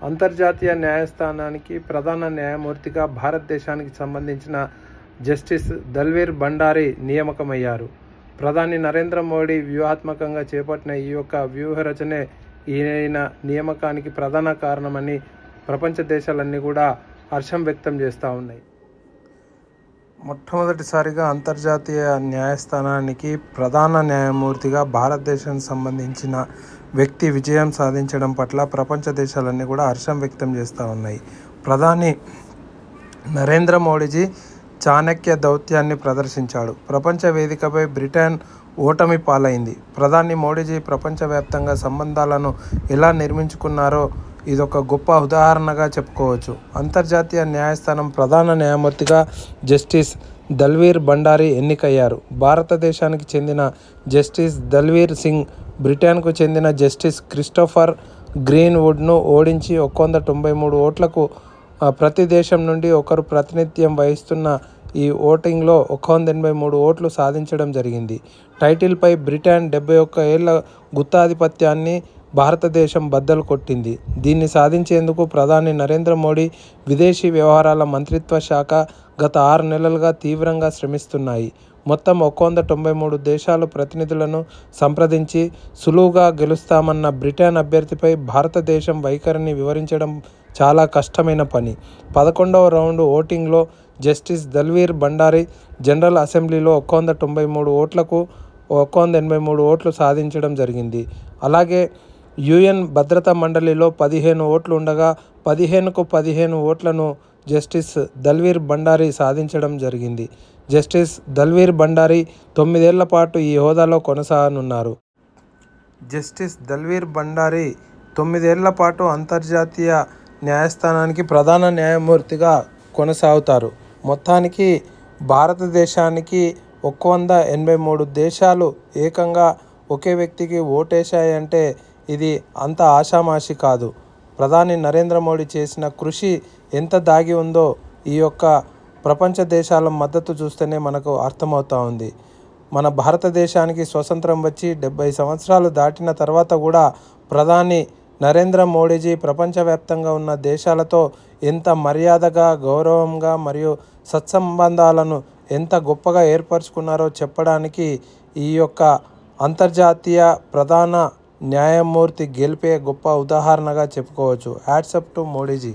అంతర్జాతీయ న్యాయస్థానానికి ప్రధాన న్యాయమూర్తిగా భారతదేశానికి సంబంధించిన జస్టిస్ దల్వీర్ భండారీ నియామకమయ్యారు. ప్రధాని నరేంద్ర మోడీ వ్యూహాత్మకంగా చేపట్టిన ఈ యొక్క వ్యూహరచనే ఈయన నియామకానికి ప్రధాన కారణమని ప్రపంచ దేశాలన్నీ కూడా హర్షం వ్యక్తం చేస్తూ ఉన్నాయి. మొట్టమొదటిసారిగా అంతర్జాతీయ న్యాయస్థానానికి ప్రధాన న్యాయమూర్తిగా భారతదేశానికి సంబంధించిన వ్యక్తి విజయం సాధించడం పట్ల ప్రపంచ దేశాలన్నీ కూడా హర్షం వ్యక్తం చేస్తూ ఉన్నాయి. ప్రధాని నరేంద్ర మోడీజీ చాణక్య దౌత్యాన్ని ప్రదర్శించాడు. ప్రపంచ వేదికపై బ్రిటన్ ఓటమి పాలైంది. ప్రధాని మోడీజీ ప్రపంచవ్యాప్తంగా సంబంధాలను ఎలా నిర్మించుకున్నారో ఇదొక గొప్ప ఉదాహరణగా చెప్పుకోవచ్చు. అంతర్జాతీయ న్యాయస్థానం ప్రధాన న్యాయమూర్తిగా జస్టిస్ దల్వీర్ భండారీ ఎన్నికయ్యారు. భారతదేశానికి చెందిన జస్టిస్ దల్వీర్ సింగ్ బ్రిటన్కు చెందిన జస్టిస్ క్రిస్టోఫర్ గ్రీన్వుడ్ను ఓడించి 193 ఓట్లకు ప్రతి దేశం నుండి ఒకరు ప్రాతినిధ్యం వహిస్తున్న ఈ ఓటింగ్లో 183 ఓట్లు సాధించడం జరిగింది. టైటిల్పై బ్రిటన్ 71 ఏళ్ల గుత్తాధిపత్యాన్ని భారతదేశం బద్దలు కొట్టింది. దీన్ని సాధించేందుకు ప్రధాని నరేంద్ర మోడీ విదేశీ వ్యవహారాల మంత్రిత్వ శాఖ గత 6 నెలలుగా తీవ్రంగా శ్రమిస్తున్నాయి. మొత్తం 193 దేశాలు ప్రతినిధులను సంప్రదించి సులువుగా గెలుస్తామన్న బ్రిటన్ అభ్యర్థిపై భారతదేశం వైఖరిని వివరించడం చాలా కష్టమైన పని. 11వ రౌండ్ ఓటింగ్లో జస్టిస్ దల్వీర్ భండారీ జనరల్ అసెంబ్లీలో 193 ఓట్లకు 183 ఓట్లు సాధించడం జరిగింది. అలాగే యుఎన్ భద్రతా మండలిలో 15 ఓట్లు ఉండగా 15కు 15 ఓట్లను జస్టిస్ దల్వీర్ భండారీ సాధించడం జరిగింది. జస్టిస్ దల్వీర్ భండారీ 9 ఏళ్ల పాటు ఈ హోదాలో కొనసాగనున్నారు. జస్టిస్ దల్వీర్ భండారీ 9 ఏళ్ల పాటు అంతర్జాతీయ న్యాయస్థానానికి ప్రధాన న్యాయమూర్తిగా కొనసాగుతారు. మొత్తానికి భారతదేశానికి 183 దేశాలు ఏకంగా ఒకే వ్యక్తికి ఓటేశాయంటే ఇది అంత ఆషామాషి కాదు. ప్రధాని నరేంద్ర మోడీ చేసిన కృషి ఎంత దాగి ఉందో ఈ యొక్క ప్రపంచ దేశాల మద్దతు చూస్తేనే మనకు అర్థమవుతూ ఉంది. మన భారతదేశానికి స్వతంత్రం వచ్చి 70 సంవత్సరాలు దాటిన తర్వాత కూడా ప్రధాని నరేంద్ర మోడీజీ ప్రపంచవ్యాప్తంగా ఉన్న దేశాలతో ఎంత మర్యాదగా, గౌరవంగా మరియు సత్సంబంధాలను ఎంత గొప్పగా ఏర్పరచుకున్నారో చెప్పడానికి ఈ యొక్క అంతర్జాతీయ ప్రధాన న్యాయమూర్తి గెలిపే గొప్ప ఉదాహరణగా చెప్పుకోవచ్చు. Hats up to Modiji.